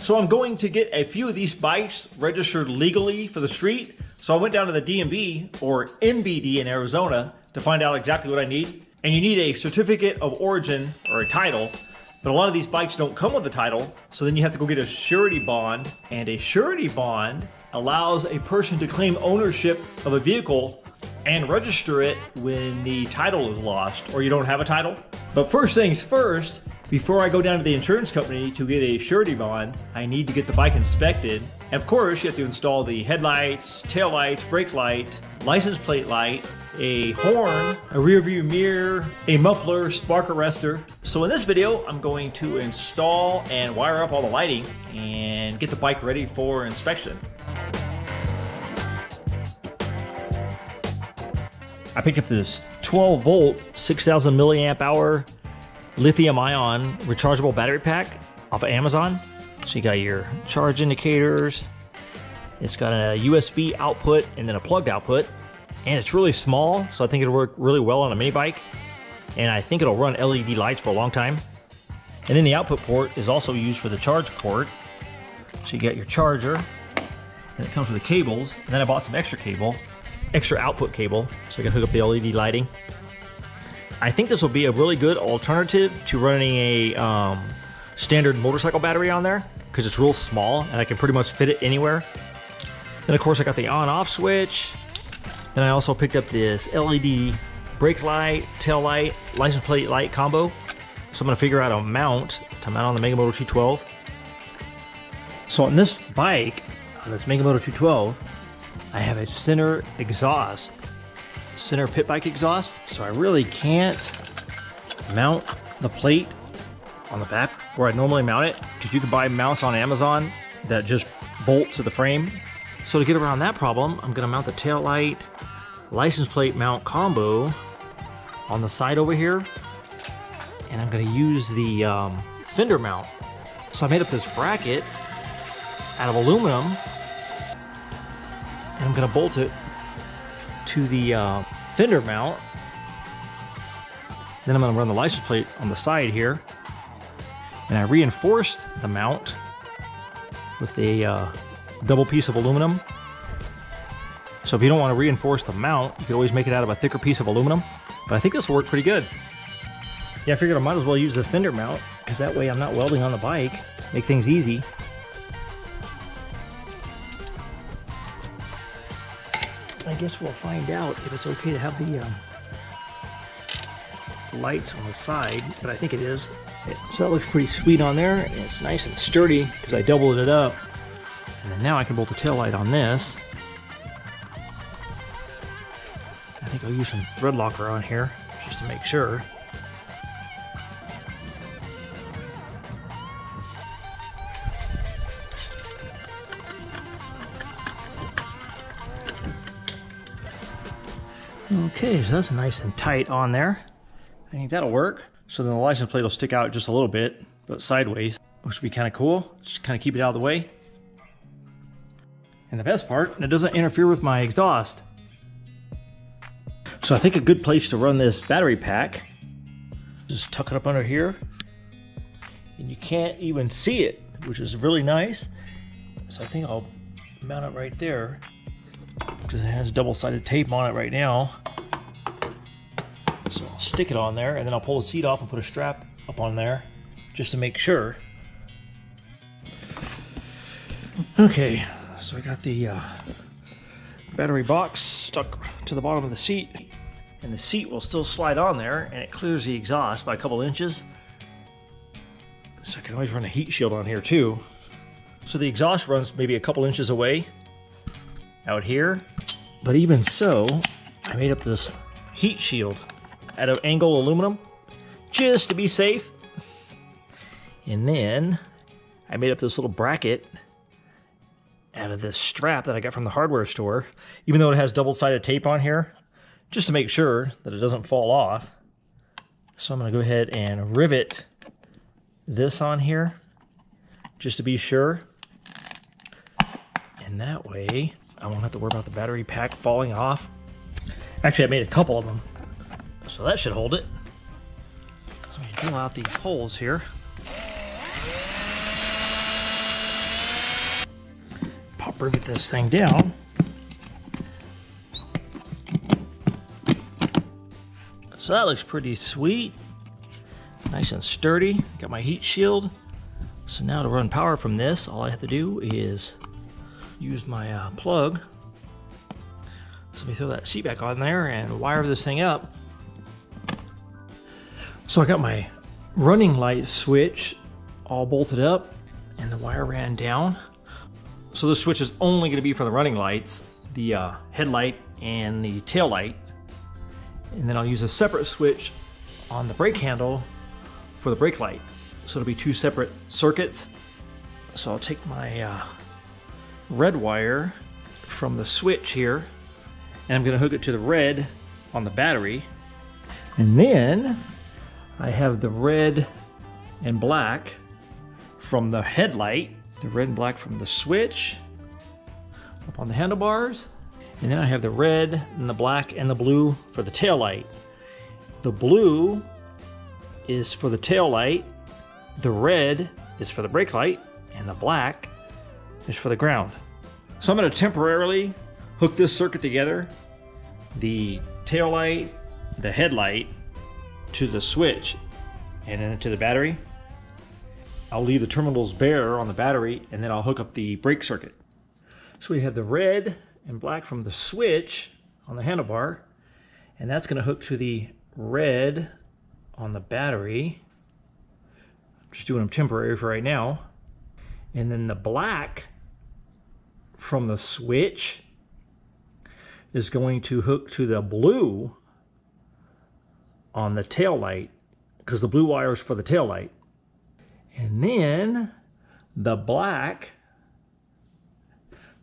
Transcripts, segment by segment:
So I'm going to get a few of these bikes registered legally for the street. So I went down to the DMV, or NBD in Arizona, to find out exactly what I need. And you need a certificate of origin or a title, but a lot of these bikes don't come with a title. So then you have to go get a surety bond, and a surety bond allows a person to claim ownership of a vehicle and register it when the title is lost or you don't have a title. But first things first, before I go down to the insurance company to get a surety bond, I need to get the bike inspected. And of course, you have to install the headlights, tail lights, brake light, license plate light, a horn, a rear view mirror, a muffler, spark arrestor. So in this video, I'm going to install and wire up all the lighting and get the bike ready for inspection. I picked up this 12 volt, 6,000 milliamp hour lithium ion rechargeable battery pack off of Amazon. So you got your charge indicators, it's got a USB output and then a plugged output, and it's really small, so I think it'll work really well on a mini bike, and I think it'll run LED lights for a long time. And then the output port is also used for the charge port. So you got your charger, and it comes with the cables, and then I bought some extra output cable, so I can hook up the LED lighting. I think this will be a really good alternative to running a standard motorcycle battery on there, because it's real small and I can pretty much fit it anywhere. Then of course I got the on-off switch. Then I also picked up this LED brake light, tail light, license plate light combo. So I'm gonna figure out a mount to mount on the Megamoto 212. So on this bike, on this Megamoto 212, I have a center exhaust, center pit bike exhaust, so I really can't mount the plate on the back where I normally mount it, because you can buy mounts on Amazon that just bolt to the frame. So to get around that problem, I'm gonna mount the tail light license plate mount combo on the side over here, and I'm gonna use the fender mount. So I made up this bracket out of aluminum, and I'm gonna bolt it to the fender mount. Then I'm gonna run the license plate on the side here, and I reinforced the mount with a double piece of aluminum. So if you don't want to reinforce the mount, you could always make it out of a thicker piece of aluminum, but I think this will work pretty good. Yeah, I figured I might as well use the fender mount, because that way I'm not welding on the bike, make things easy. I guess we'll find out if it's okay to have the lights on the side, but I think it is. So that looks pretty sweet on there, and it's nice and sturdy because I doubled it up. And then now I can bolt the tail light on this. I think I'll use some thread locker on here just to make sure. Okay, so that's nice and tight on there. I think that'll work. So then the license plate will stick out just a little bit, but sideways, which would be kind of cool. Just kind of keep it out of the way. And the best part, it doesn't interfere with my exhaust. So I think a good place to run this battery pack, just tuck it up under here, and you can't even see it, which is really nice. So I think I'll mount it right there, because it has double-sided tape on it right now. So I'll stick it on there, and then I'll pull the seat off and put a strap up on there just to make sure. Okay, so I got the battery box stuck to the bottom of the seat, and the seat will still slide on there, and it clears the exhaust by a couple inches. So I can always run a heat shield on here too. So the exhaust runs maybe a couple inches away out here, but even so, I made up this heat shield out of angle aluminum just to be safe. And then I made up this little bracket out of this strap that I got from the hardware store, even though it has double-sided tape on here, just to make sure that it doesn't fall off. So I'm gonna go ahead and rivet this on here just to be sure. And that way I won't have to worry about the battery pack falling off. Actually, I made a couple of them, so that should hold it. So I'm gonna drill out these holes here. uproot this thing down. So that looks pretty sweet. Nice and sturdy. Got my heat shield. So now to run power from this, all I have to do is use my plug. So let me throw that seat back on there and wire this thing up. So I got my running light switch all bolted up and the wire ran down. So this switch is only going to be for the running lights, the headlight and the tail light. And then I'll use a separate switch on the brake handle for the brake light. So it'll be two separate circuits. So I'll take my red wire from the switch here and I'm going to hook it to the red on the battery. And then I have the red and black from the headlight, the red and black from the switch up on the handlebars. And then I have the red and the black and the blue for the tail light. The blue is for the tail light, the red is for the brake light, and the black is for the ground. So I'm going to temporarily hook this circuit together, the tail light, the headlight, to the switch, and then to the battery. I'll leave the terminals bare on the battery, and then I'll hook up the brake circuit. So we have the red and black from the switch on the handlebar, and that's going to hook to the red on the battery. I'm just doing them temporary for right now. And then the black from the switch is going to hook to the blue on the tail light, because the blue wire is for the tail light. And then the black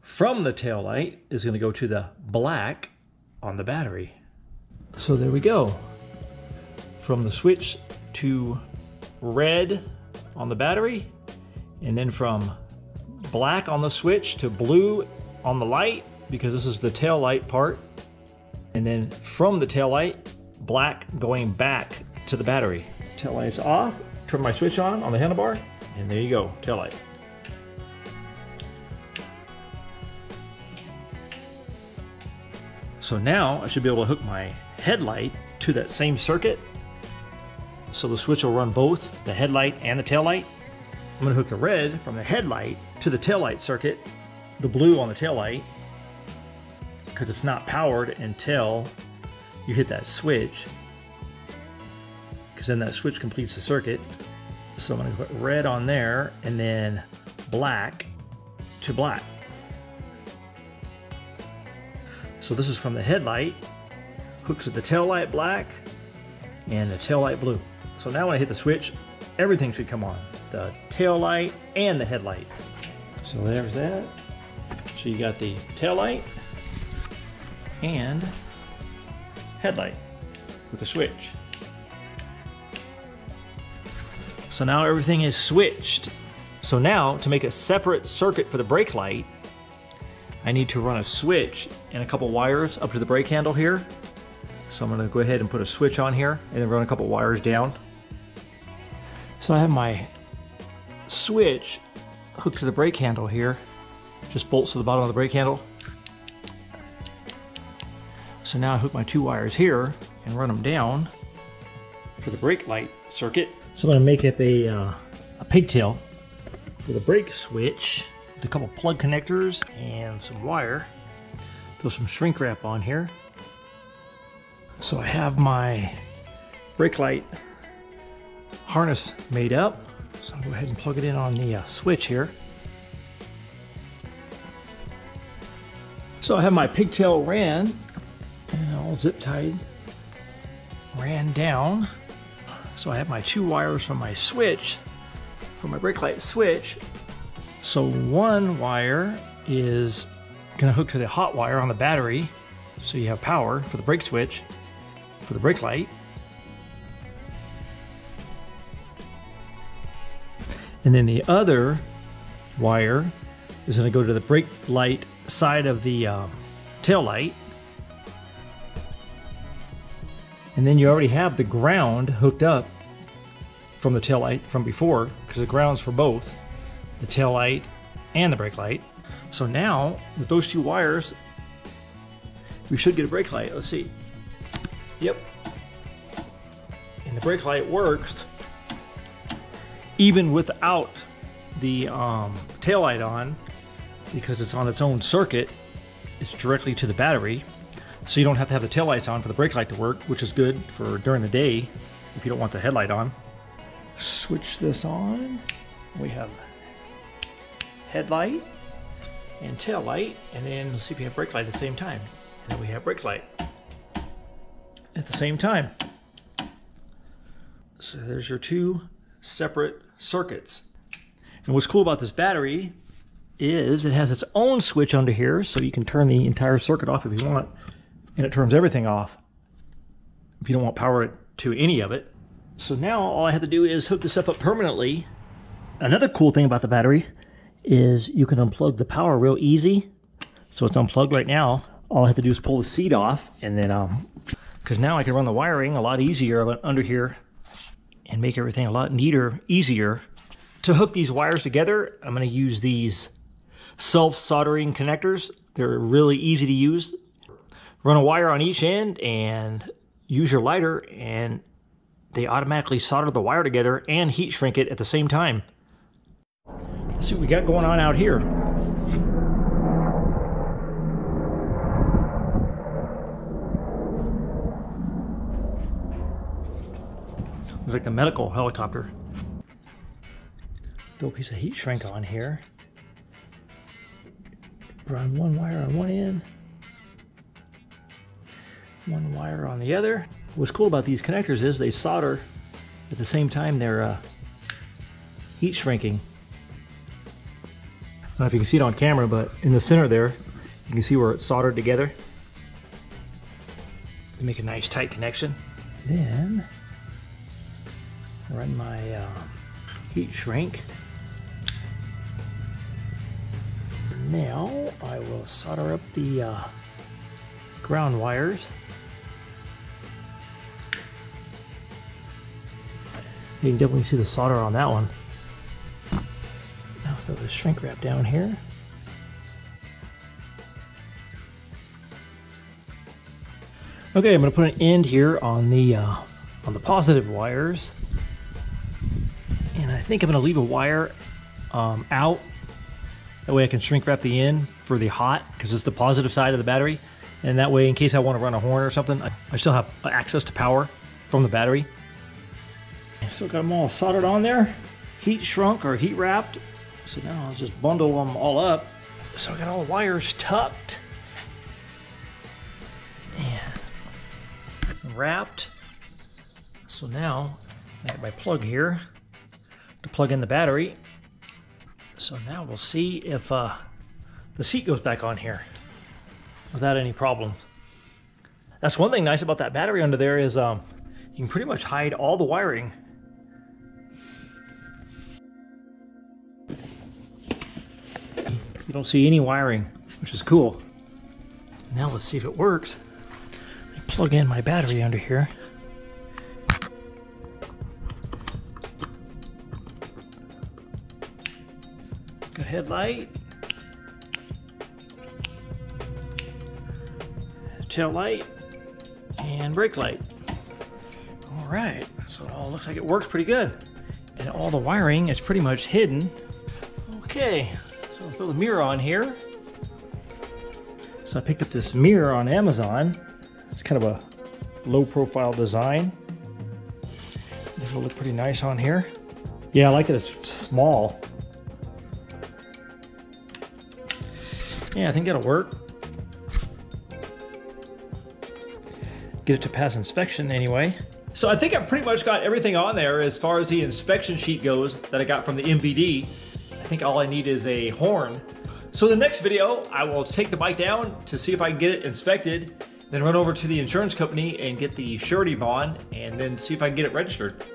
from the tail light is going to go to the black on the battery. So there we go. From the switch to red on the battery, and then from black on the switch to blue on the light, because this is the tail light part. And then from the tail light, black going back to the battery. Tail light's off, turn my switch on the handlebar, and there you go, tail light. So now I should be able to hook my headlight to that same circuit. So the switch will run both the headlight and the tail light. I'm going to hook the red from the headlight to the tail light circuit, the blue on the tail light, because it's not powered until you hit that switch, because then that switch completes the circuit. So I'm going to put red on there and then black to black. So this is from the headlight, hooks to the tail light black and the tail light blue. So now when I hit the switch, everything should come on, the tail light and the headlight. So there's that. So you got the tail light and headlight with a switch. So now everything is switched. So now to make a separate circuit for the brake light, I need to run a switch and a couple wires up to the brake handle here. So I'm going to go ahead and put a switch on here and then run a couple wires down. So I have my switch hooked to the brake handle here. Just bolts to the bottom of the brake handle. So now I hook my two wires here and run them down for the brake light circuit. So I'm going to make up a pigtail for the brake switch with a couple plug connectors and some wire. Throw some shrink wrap on here. So I have my brake light harness made up. So I'll go ahead and plug it in on the switch here. So I have my pigtail ran and all zip tied, ran down. So I have my two wires from my switch, from my brake light switch. So one wire is going to hook to the hot wire on the battery, so you have power for the brake switch, for the brake light. And then the other wire is going to go to the brake light side of the tail light. And then you already have the ground hooked up from the tail light from before, because the ground's for both the tail light and the brake light. So now, with those two wires, we should get a brake light. Let's see. Yep. And the brake light works even without the tail light on, because it's on its own circuit. It's directly to the battery. So you don't have to have the tail lights on for the brake light to work, which is good for during the day if you don't want the headlight on. Switch this on. We have headlight and tail light, and then let's see if we have brake light at the same time. And then we have brake light at the same time. So there's your two separate circuits. And what's cool about this battery is it has its own switch under here, so you can turn the entire circuit off if you want, and it turns everything off if you don't want power to any of it. So now all I have to do is hook this stuff up permanently. Another cool thing about the battery is you can unplug the power real easy. So it's unplugged right now. All I have to do is pull the seat off, and then because now I can run the wiring a lot easier under here and make everything a lot neater, easier. To hook these wires together, I'm going to use these self-soldering connectors. They're really easy to use. Run a wire on each end and use your lighter, and they automatically solder the wire together and heat shrink it at the same time. Let's see what we got going on out here. Looks like the medical helicopter. Throw a piece of heat shrink on here. Run one wire on one end, one wire on the other. What's cool about these connectors is they solder at the same time they're heat shrinking. I don't know if you can see it on camera, but in the center there, you can see where it's soldered together to make a nice tight connection. Then run my heat shrink. Now I will solder up the ground wires. You can definitely see the solder on that one. Now throw the shrink wrap down here. Okay, I'm going to put an end here on the positive wires, and I think I'm going to leave a wire out. That way I can shrink wrap the end for the hot, because it's the positive side of the battery. And that way, in case I want to run a horn or something, I still have access to power from the battery. Still got them all soldered on there, heat shrunk or heat wrapped. So now I'll just bundle them all up. So I got all the wires tucked and wrapped. So now I got my plug here to plug in the battery. So now we'll see if the seat goes back on here without any problems. That's one thing nice about that battery under there is you can pretty much hide all the wiring. You don't see any wiring, which is cool. Now let's see if it works. I plug in my battery under here. Got headlight, tail light, and brake light. All right, so it all looks like it works pretty good. And all the wiring is pretty much hidden. Okay, so I'll throw the mirror on here. So I picked up this mirror on Amazon. It's kind of a low profile design. This will look pretty nice on here. Yeah, I like that it's small. Yeah, I think that'll work. Get it to pass inspection anyway. So I think I've pretty much got everything on there as far as the inspection sheet goes that I got from the MVD. I think all I need is a horn. So the next video, I will take the bike down to see if I can get it inspected, then run over to the insurance company and get the surety bond, and then see if I can get it registered.